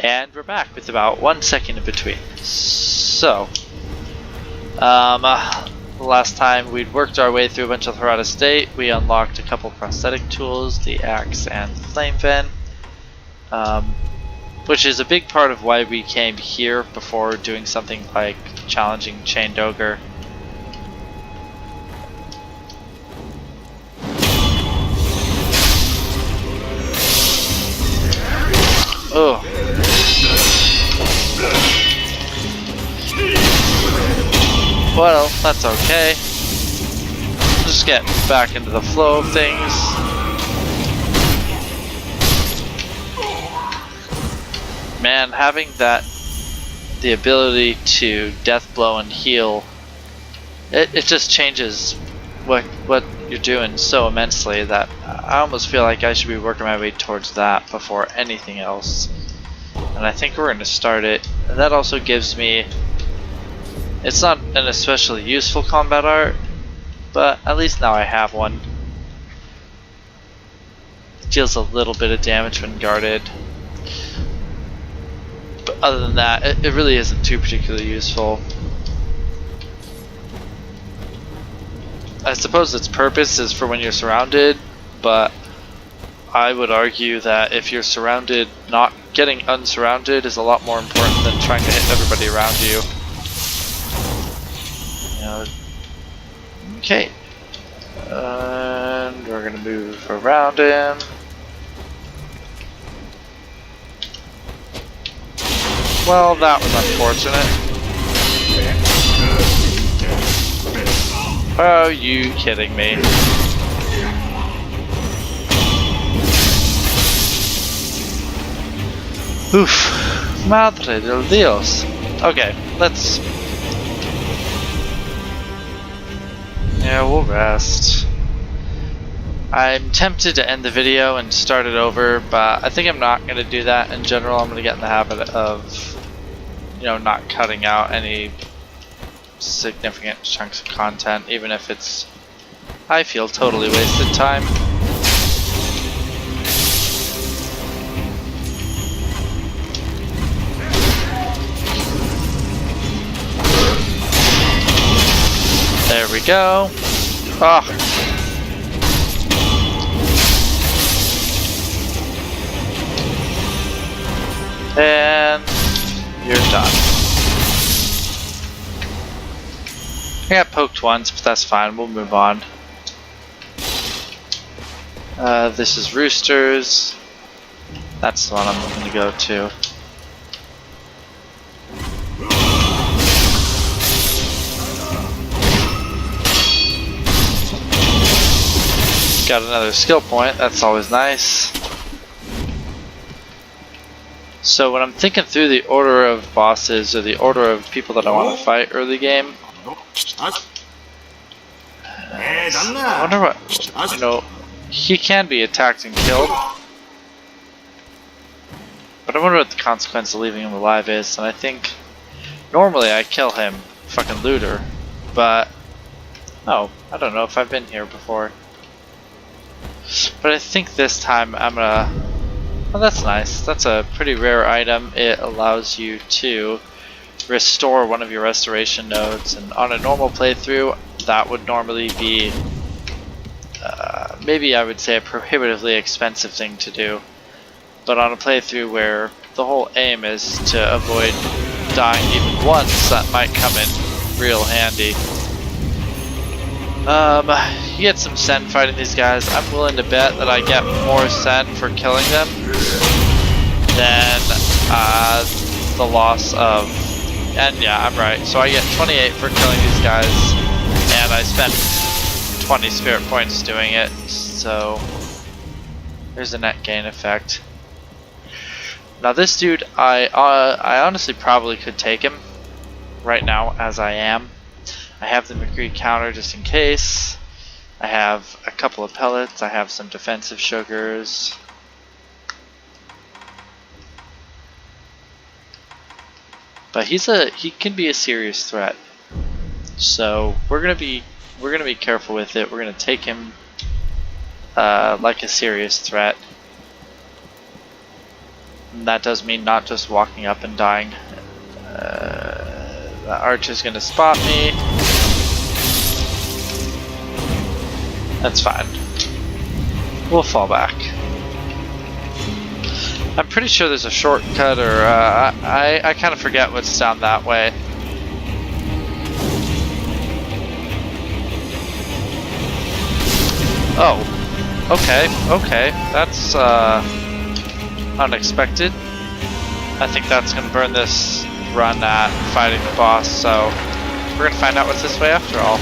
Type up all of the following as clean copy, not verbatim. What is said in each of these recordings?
And we're back with about 1 second in between. So, last time we'd worked our way through a bunch of Harada Estate. We unlocked a couple prosthetic tools, the axe and the flame fan, which is a big part of why we came here before doing something like challenging Chained Ogre. Oh. Well, that's okay. Just get back into the flow of things. Man, having the ability to death blow and heal, it just changes what you're doing so immensely that I almost feel like I should be working my way towards that before anything else. And I think we're going to start it. And that also gives me, it's not an especially useful combat art, but at least now I have one. It deals a little bit of damage when guarded. But other than that, it really isn't too particularly useful. I suppose its purpose is for when you're surrounded, but I would argue that if you're surrounded, not getting unsurrounded is a lot more important than trying to hit everybody around you. Okay. And we're gonna move around him. Well, that was unfortunate. Oh, you kidding me? Oof. Madre del Dios. Okay, let's... Yeah, we'll rest. I'm tempted to end the video and start it over, but I think I'm not going to do that in general. I'm going to get in the habit of, not cutting out any significant chunks of content, even if it's, I feel, totally wasted time. There we go. Oh. And you're done. I got poked once, but that's fine. We'll move on. This is Roosters. That's the one I'm going to go to. Got another skill point, that's always nice. So when I'm thinking through the order of bosses or the order of people that I want to fight early game, I wonder what, he can be attacked and killed, but I wonder what the consequence of leaving him alive is. And I think normally I kill him, fucking looter, but I don't know if I've been here before. But I think this time I'm gonna... Oh, that's nice. That's a pretty rare item. It allows you to restore one of your restoration nodes, and on a normal playthrough that would normally be maybe I would say a prohibitively expensive thing to do. But on a playthrough where the whole aim is to avoid dying even once, that might come in real handy. You get some sen fighting these guys. I'm willing to bet that I get more sen for killing them than the loss of... And yeah, I'm right. So I get 28 for killing these guys, and I spent 20 spirit points doing it, so there's a net gain effect. Now this dude, I honestly probably could take him right now as I am. I have the McCree counter just in case. I have a couple of pellets. I have some defensive sugars. But he can be a serious threat. So we're gonna be careful with it. We're gonna take him like a serious threat. And that does mean not just walking up and dying. The archer's gonna spot me. That's fine. We'll fall back. I'm pretty sure there's a shortcut, or I kind of forget what's down that way. Oh, okay, that's unexpected. I think that's gonna burn this run at fighting the boss, so we're gonna find out what's this way after all.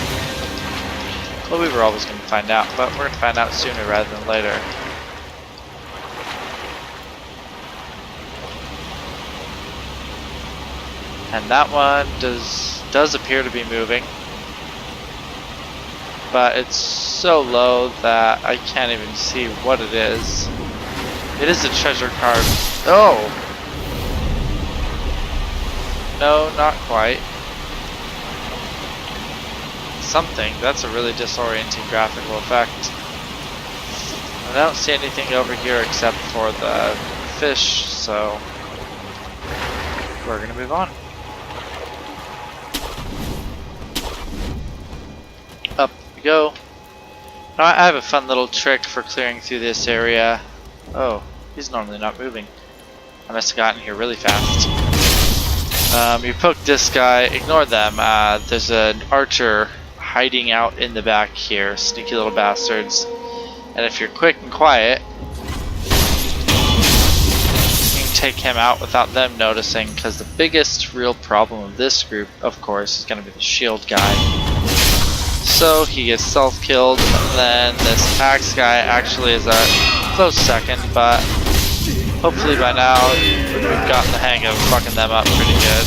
Well, we were always gonna find out, but we're gonna find out sooner rather than later. And that one does appear to be moving, but it's so low that I can't even see what it is. It is a treasure card. Oh! No, not quite. Something. That's a really disorienting graphical effect. I don't see anything over here except for the fish, so we're gonna move on. Up we go. Now I have a fun little trick for clearing through this area. Oh, he's normally not moving. I must have gotten here really fast. You poke this guy, ignore them. There's an archer hiding out in the back here, sneaky little bastards. And if you're quick and quiet, you can take him out without them noticing, because the biggest real problem of this group, of course, is going to be the shield guy. So he gets self-killed, and then this axe guy actually is a close second, but hopefully by now we've gotten the hang of fucking them up pretty good.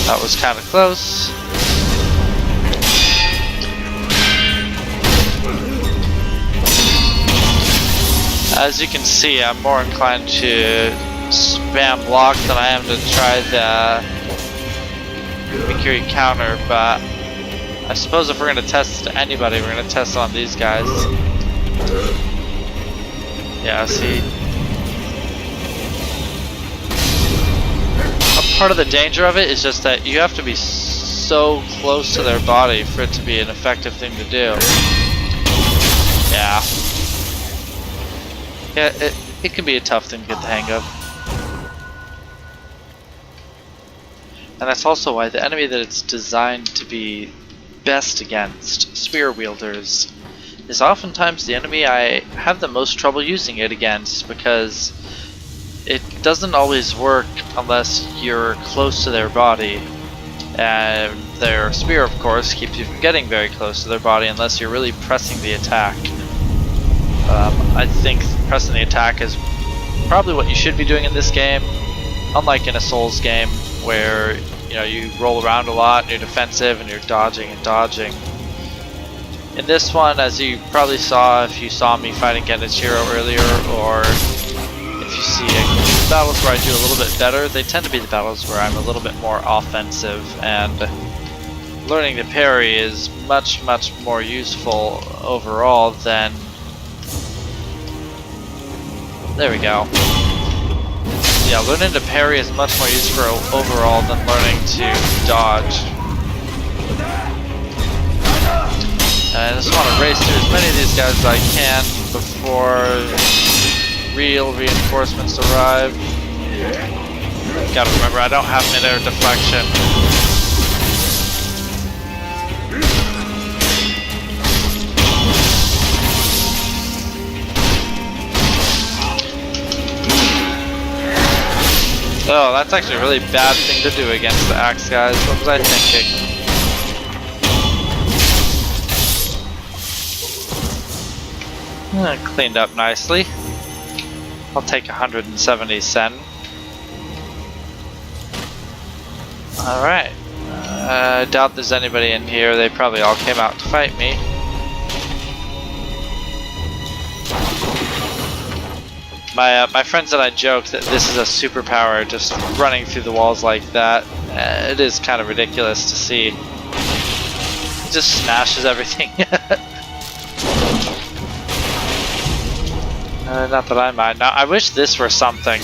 That was kind of close. As you can see, I'm more inclined to spam block than I am to try the Mikiri counter, but I suppose if we're going to test anybody, we're going to test on these guys. Yeah, see. A part of the danger of it is just that you have to be so close to their body for it to be an effective thing to do. Yeah. Yeah, it can be a tough thing to get the hang of. And that's also why the enemy that it's designed to be best against, spear wielders, is oftentimes the enemy I have the most trouble using it against, because it doesn't always work unless you're close to their body. And their spear, of course, keeps you from getting very close to their body unless you're really pressing the attack. I think pressing the attack is probably what you should be doing in this game, unlike in a Souls game where you roll around a lot and you're defensive and you're dodging and dodging. In this one, as you probably saw if you saw me fighting Genichiro earlier, or if you see battles where I do a little bit better, they tend to be the battles where I'm a little bit more offensive, and learning to parry is much more useful overall than... There we go. Yeah, learning to parry is much more useful overall than learning to dodge. And I just want to race through as many of these guys as I can before real reinforcements arrive. Gotta remember, I don't have mid-air deflection. Oh, that's actually a really bad thing to do against the axe guys. What was I thinking? Cleaned up nicely. I'll take 170 sen. Alright. I doubt there's anybody in here. They probably all came out to fight me. My friends and I joke that this is a superpower, just running through the walls like that. It is kind of ridiculous to see. just smashes everything. Not that I mind. Now, I wish this were something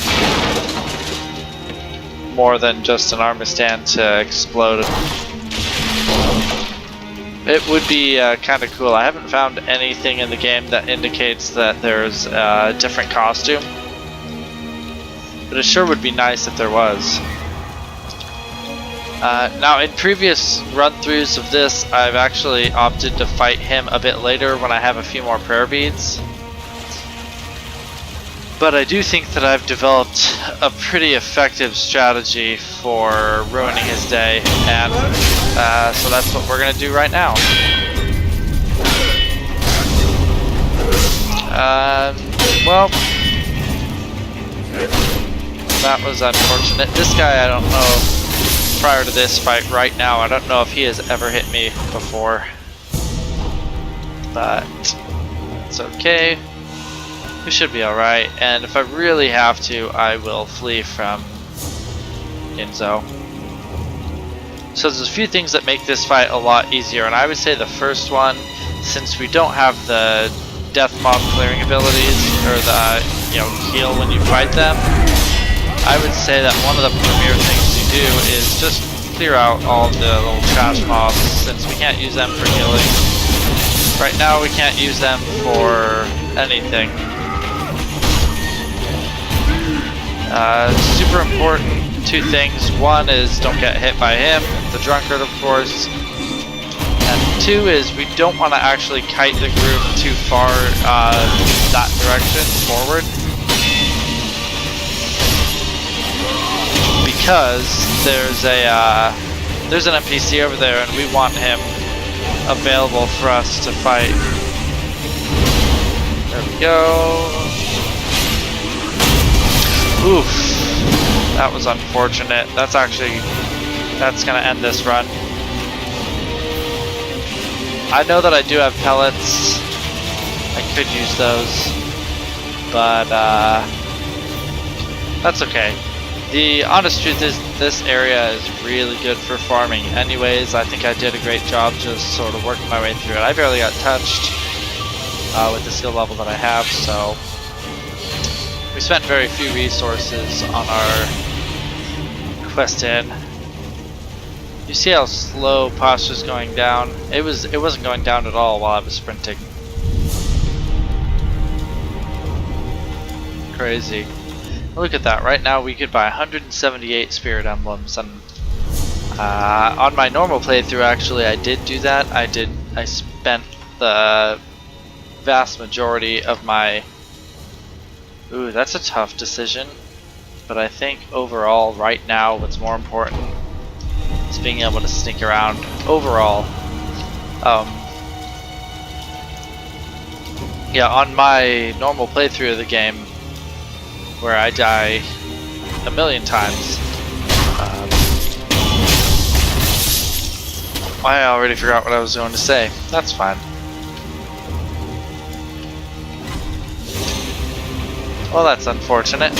more than just an armor stand to explode. It would be kind of cool. I haven't found anything in the game that indicates that there's a different costume, but it sure would be nice if there was. Now, in previous run-throughs of this, I've actually opted to fight him a bit later when I have a few more prayer beads. But I do think that I've developed a pretty effective strategy for ruining his day, and so that's what we're going to do right now. Well, that was unfortunate. This guy, I don't know, prior to this fight right now, I don't know if he has ever hit me before. But it's okay. We should be alright, and if I really have to, I will flee from Ginzo. So there's a few things that make this fight a lot easier, and I would say the first one, since we don't have the death mob clearing abilities, or the, heal when you fight them, I would say that one of the premier things to do is just clear out all the little trash mobs, since we can't use them for healing. Right now we can't use them for anything. Super important two things. One is don't get hit by him, the Drunkard of course. And two is we don't want to actually kite the group too far that direction forward. Because there's an NPC over there and we want him available for us to fight. There we go. Oof, that was unfortunate. That's gonna end this run. I know that I do have pellets. I could use those, but that's okay. The honest truth is this area is really good for farming anyways. I think I did a great job just sort of working my way through it. I barely got touched with the skill level that I have, so we spent very few resources on our quest in. You see how slow posture's going down? It wasn't going down at all while I was sprinting. Crazy. Look at that. Right now we could buy 178 spirit emblems, and on my normal playthrough actually I did do that. I spent the vast majority of my... Ooh, that's a tough decision, but I think overall right now what's more important is being able to sneak around overall. Yeah, on my normal playthrough of the game where I die a million times, I already forgot what I was going to say. That's fine. Well, that's unfortunate.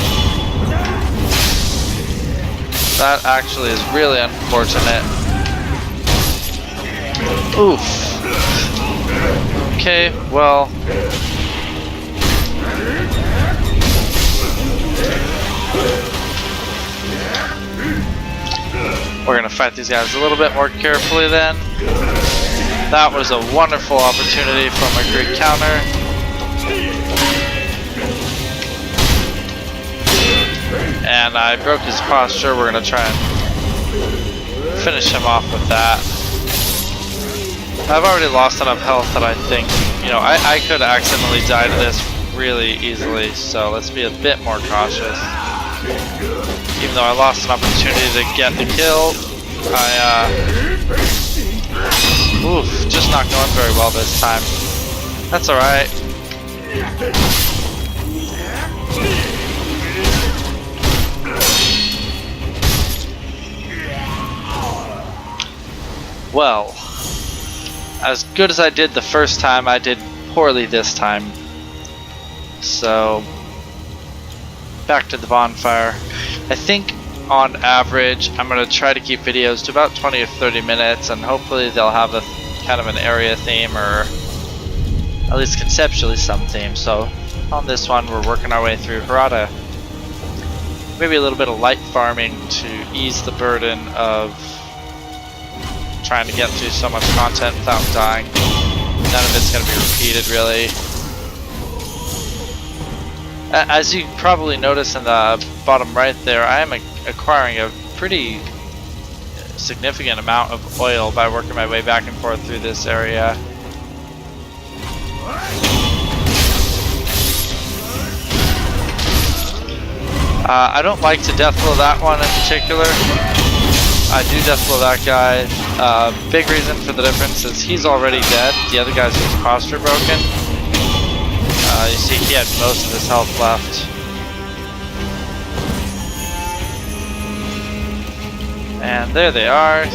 That actually is really unfortunate. Oof. Okay, well. We're gonna fight these guys a little bit more carefully then. That was a wonderful opportunity from a great counter. And I broke his posture. We're gonna try and finish him off with that. I've already lost enough health that I think, I could accidentally die to this really easily, so let's be a bit more cautious. Even though I lost an opportunity to get the kill, oof, just not going very well this time. That's alright. Well, as good as I did the first time, I did poorly this time. So, back to the bonfire. I think on average, I'm going to try to keep videos to about 20 or 30 minutes, and hopefully they'll have a kind of an area theme, or at least conceptually some theme. So on this one we're working our way through Harada. Maybe a little bit of light farming to ease the burden of trying to get through so much content without dying. None of it's going to be repeated really. As you probably notice in the bottom right there, I am acquiring a pretty significant amount of oil by working my way back and forth through this area. I don't like to deathblow that one in particular. I do deathblow that guy. Big reason for the difference is he's already dead. The other guy's just posture broken. You see he had most of his health left. And there they are.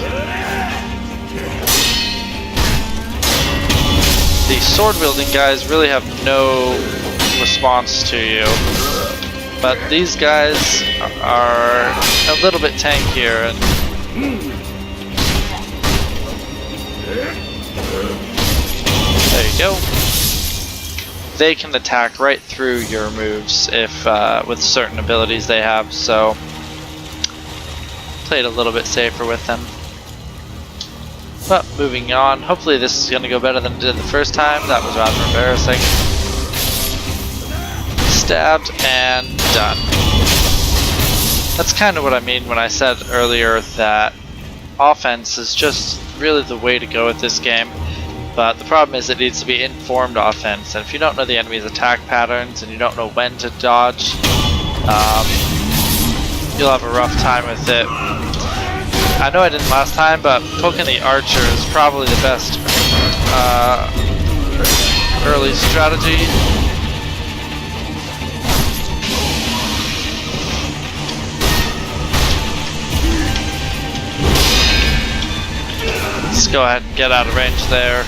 The sword wielding guys really have no response to you. But these guys are a little bit tankier. And there you go. They can attack right through your moves if with certain abilities they have, so played a little bit safer with them. But moving on, hopefully this is going to go better than it did the first time. That was rather embarrassing. Stabbed and done. That's kind of what I mean when I said earlier that offense is just really the way to go with this game. But the problem is it needs to be informed offense, and if you don't know the enemy's attack patterns and you don't know when to dodge, you'll have a rough time with it. I know I didn't last time, but poking the archer is probably the best early strategy. Let's go ahead and get out of range there.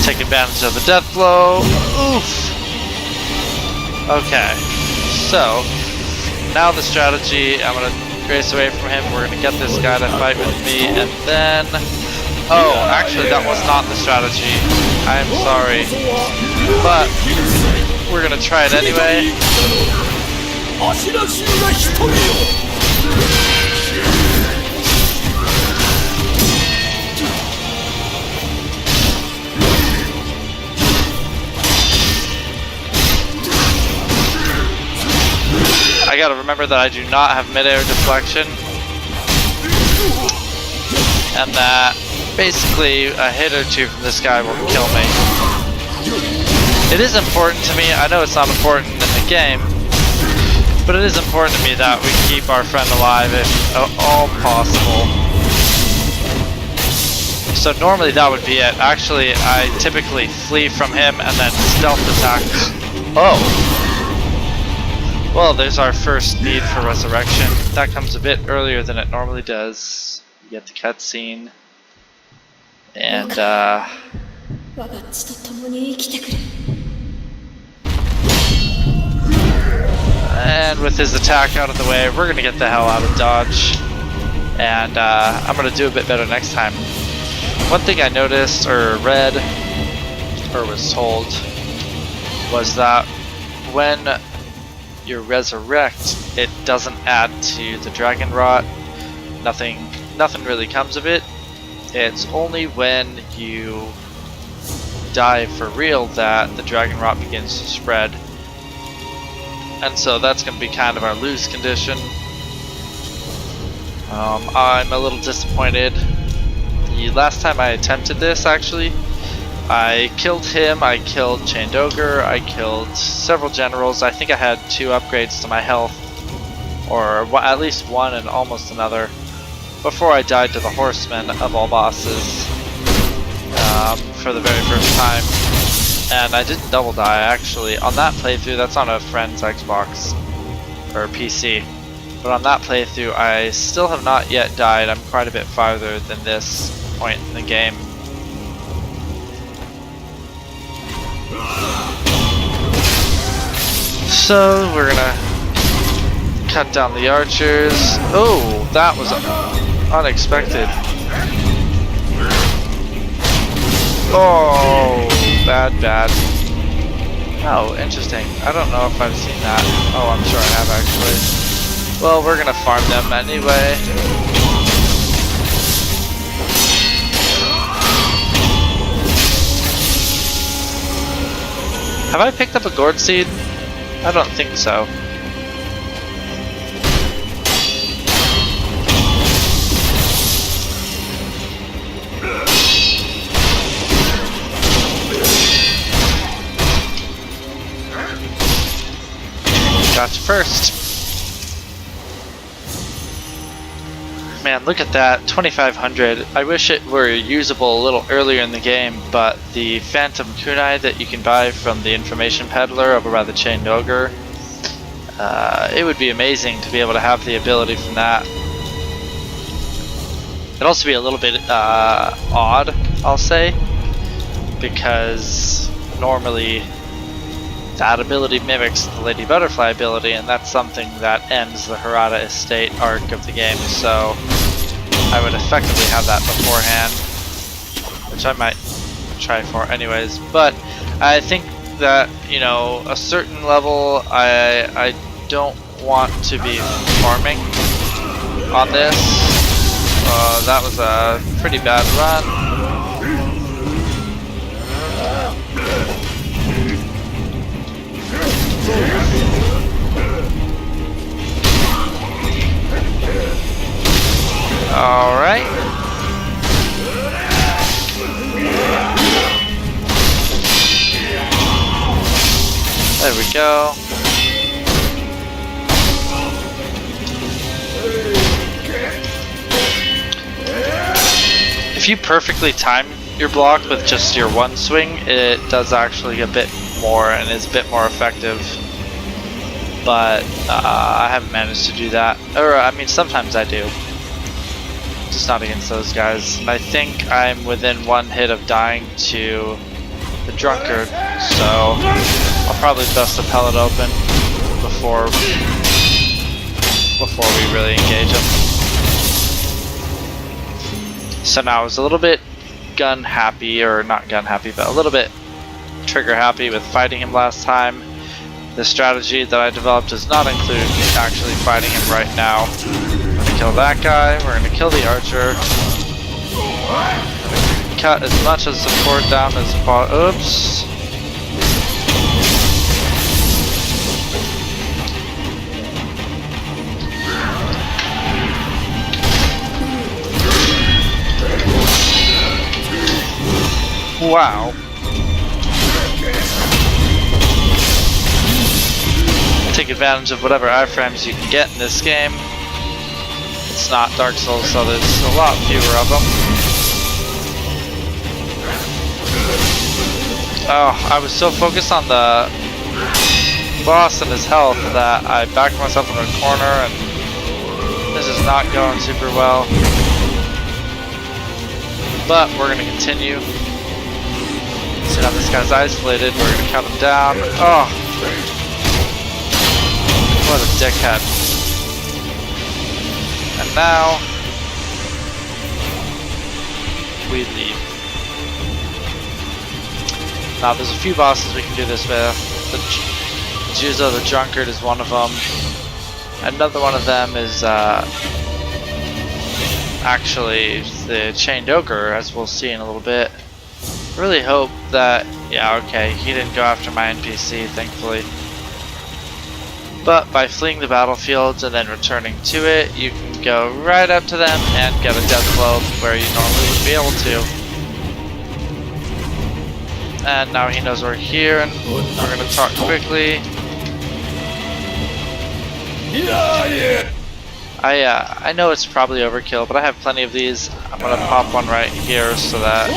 Take advantage of the death blow. Oof! Okay, so now the strategy, I'm gonna race away from him, we're gonna get this guy to fight with me, and then... Oh, actually that was not the strategy. I'm sorry. But we're gonna try it anyway. I gotta remember that I do not have mid-air deflection, and that basically a hit or two from this guy will kill me. It is important to me, I know it's not important in the game, but it is important to me that we keep our friend alive if all possible. So normally that would be it. Actually, I typically flee from him and then stealth attack. Oh! Well, there's our first need for resurrection. That comes a bit earlier than it normally does. You get the cutscene. And, and with his attack out of the way, we're gonna get the hell out of dodge. And, I'm gonna do a bit better next time. One thing I noticed, or read, or was told, was that when you resurrect, it doesn't add to the dragon rot. Nothing really comes of it. It's only when you die for real that the dragon rot begins to spread. And so that's going to be kind of our lose condition. I'm a little disappointed. The last time I attempted this, actually, I killed him, I killed Chained Ogre, I killed several generals. I think I had 2 upgrades to my health, or at least 1 and almost another, before I died to the Horseman of all bosses for the very first time. And I didn't double die, actually. On that playthrough, that's on a friend's Xbox, or PC. But on that playthrough, I still have not yet died. I'm quite a bit farther than this point in the game. So we're gonna Cut down the archers. Oh, that was unexpected. Oh, bad. Oh, interesting. I don't know if I've seen that. Oh, I'm sure I have actually. Well, we're gonna farm them anyway. Have I picked up a gourd seed? I don't think so. Gotcha first. Man, look at that, 2500. I wish it were usable a little earlier in the game, but the Phantom Kunai that you can buy from the Information Peddler over by the Chained Ogre, it would be amazing to be able to have the ability from that. It'd also be a little bit odd, I'll say, because normally that ability mimics the Lady Butterfly ability, and that's something that ends the Harada Estate arc of the game, so I would effectively have that beforehand, which I might try for anyways. But I think that, you know, a certain level I don't want to be farming on this. That was a pretty bad run. Alright. There we go. If you perfectly time your block with just your one swing, it does actually a bit more and is a bit more effective. But I haven't managed to do that. Or, I mean, sometimes I do. Just not against those guys. And I think I'm within one hit of dying to the Drunkard, so I'll probably bust the pellet open before we really engage him. So now I was a little bit gun happy, or not gun happy, but a little bit trigger happy with fighting him last time. The strategy that I developed does not include actually fighting him right now. We're gonna kill that guy, we're gonna kill the archer. Cut as much of support down as possible. Oops. Wow. Take advantage of whatever iframes you can get in this game. It's not Dark Souls, so there's a lot fewer of them. Oh, I was so focused on the boss and his health that I backed myself in a corner, and this is not going super well. But we're going to continue. So now this guy's isolated, we're going to cut him down. Oh! What a dickhead. And now we leave. Now there's a few bosses we can do this with. The Juzo the Drunkard is one of them. Another one of them is actually the Chained Ogre, as we'll see in a little bit. Really hope that, yeah, okay, he didn't go after my NPC, thankfully. But by fleeing the battlefield and then returning to it, you can go right up to them and get a death blow where you normally wouldn't be able to. And now he knows we're here, and we're gonna talk quickly. I know it's probably overkill, but I have plenty of these. I'm gonna pop one right here so that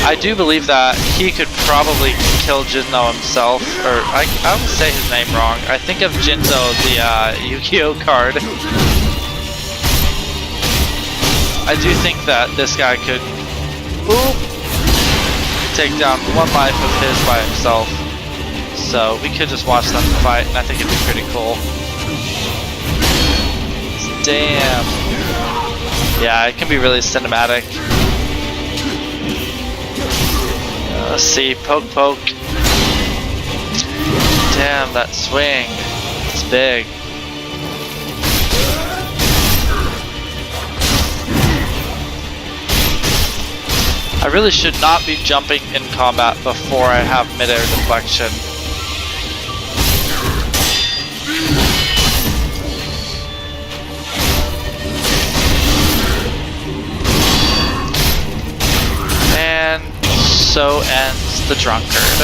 I do believe that he could probably kill Jinzo himself, or I would say his name wrong. I think of Jinzo, the Yu-Gi-Oh card. I do think that this guy could take down one life of his by himself. So we could just watch them fight, and I think it'd be pretty cool. Damn. Yeah, it can be really cinematic. Let's see, poke poke. Damn, that swing. It's big. I really should not be jumping in combat before I have midair deflection. And so ends the Drunkard.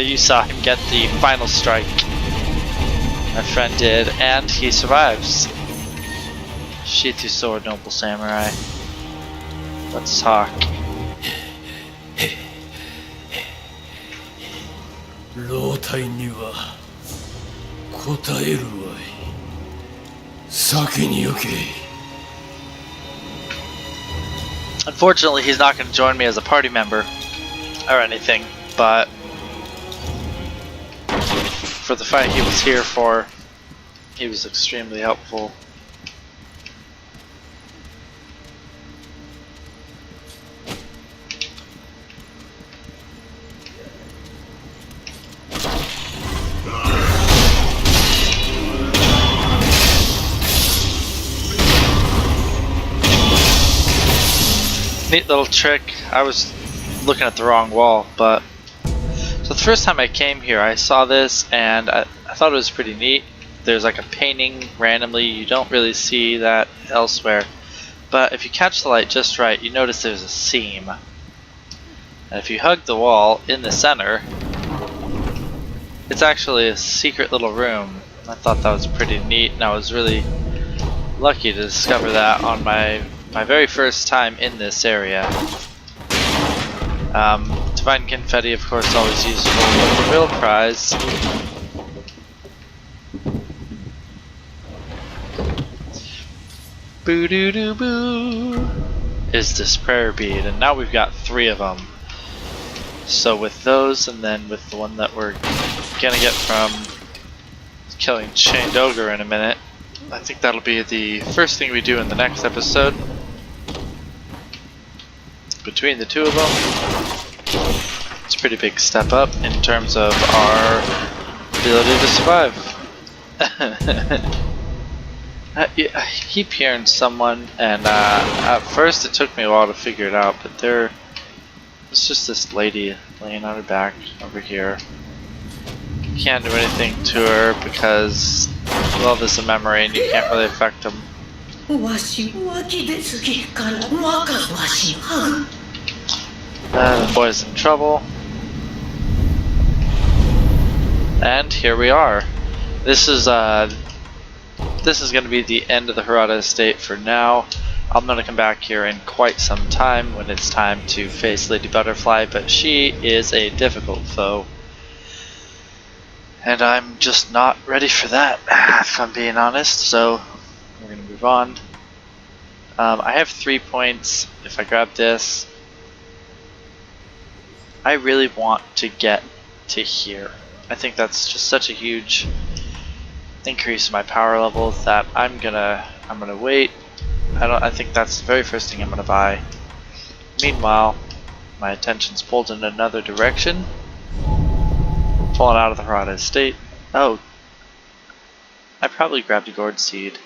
You saw him get the final strike. My friend did, and he survives. Sheath your sword, noble samurai. Let's talk. 老体には答えるわい。先に行け。 Unfortunately, he's not going to join me as a party member or anything, but for the fight he was here for, he was extremely helpful. Neat little trick. I was looking at the wrong wall, but so the first time I came here I saw this and I thought it was pretty neat. There's like a painting randomly, you don't really see that elsewhere, but if you catch the light just right you notice there's a seam, and if you hug the wall in the center it's actually a secret little room. I thought that was pretty neat, and I was really lucky to discover that on my very first time in this area. Divine confetti, of course, always useful, but the real prize boo doo doo boo is this prayer bead, and now we've got 3 of them. So with those, and then with the one that we're gonna get from killing Chained Ogre in a minute, I think that'll be the first thing we do in the next episode. Between the 2 of them, it's a pretty big step up in terms of our ability to survive. I keep hearing someone, and at first it took me a while to figure it out, but it's just this lady laying on her back over here. Can't do anything to her because, well, this is a memory and you can't really affect them. The boy's in trouble. And here we are. This is going to be the end of the Hirata estate for now. I'm going to come back here in quite some time when it's time to face Lady Butterfly, but she is a difficult foe. And I'm just not ready for that, if I'm being honest, so we're going to move on. I have 3 points. If I grab this, I really want to get to here. I think that's just such a huge increase in my power level that I'm gonna wait. I think that's the very first thing I'm gonna buy. Meanwhile, my attention's pulled in another direction. Falling out of the Hirata estate. Oh, I probably grabbed a gourd seed.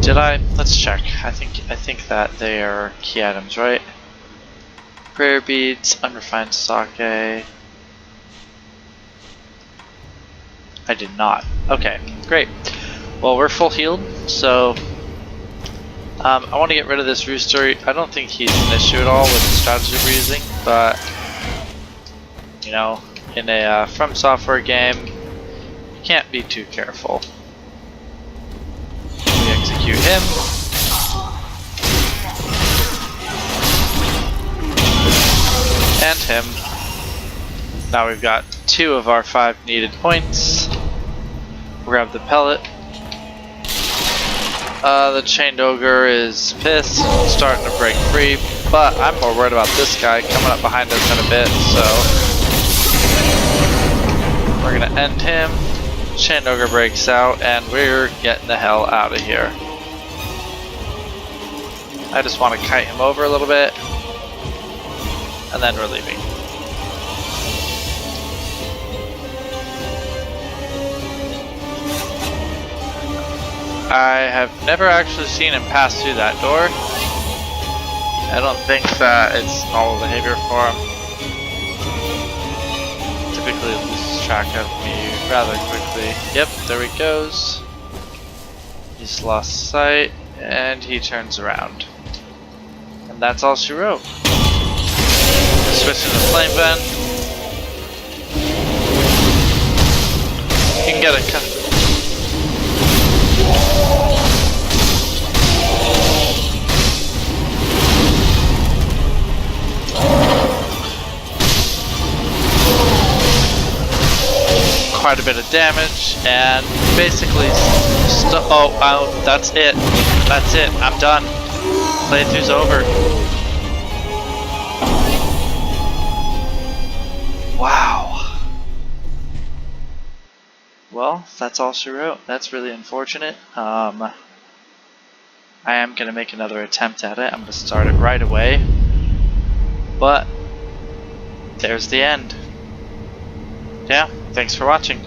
Did I? Let's check. I think that they are key items, right? Prayer beads, unrefined sake. I did not. Okay, great. Well, we're full healed, so I want to get rid of this rooster. I don't think he's an issue at all with the strategy we're using, but you know, in a From Software game, you can't be too careful. We execute him. And him. Now we've got 2 of our 5 needed points. Grab the pellet. The chained ogre is pissed, starting to break free, but I'm more worried about this guy coming up behind us in a bit, so we're gonna end him. Chained ogre breaks out, and we're getting the hell out of here. I just want to kite him over a little bit, and then we're leaving. I have never actually seen him pass through that door. I don't think that it's normal behavior for him. Typically loses track of me rather quickly. Yep, there he goes. He's lost sight, and he turns around. And that's all she wrote. Switching to flame vent. You can get a quite a bit of damage, and basically oh, that's it. That's it. I'm done. Playthrough's over. Wow. Well, that's all she wrote. That's really unfortunate. I am going to make another attempt at it. I'm going to start it right away. But there's the end. Yeah, thanks for watching.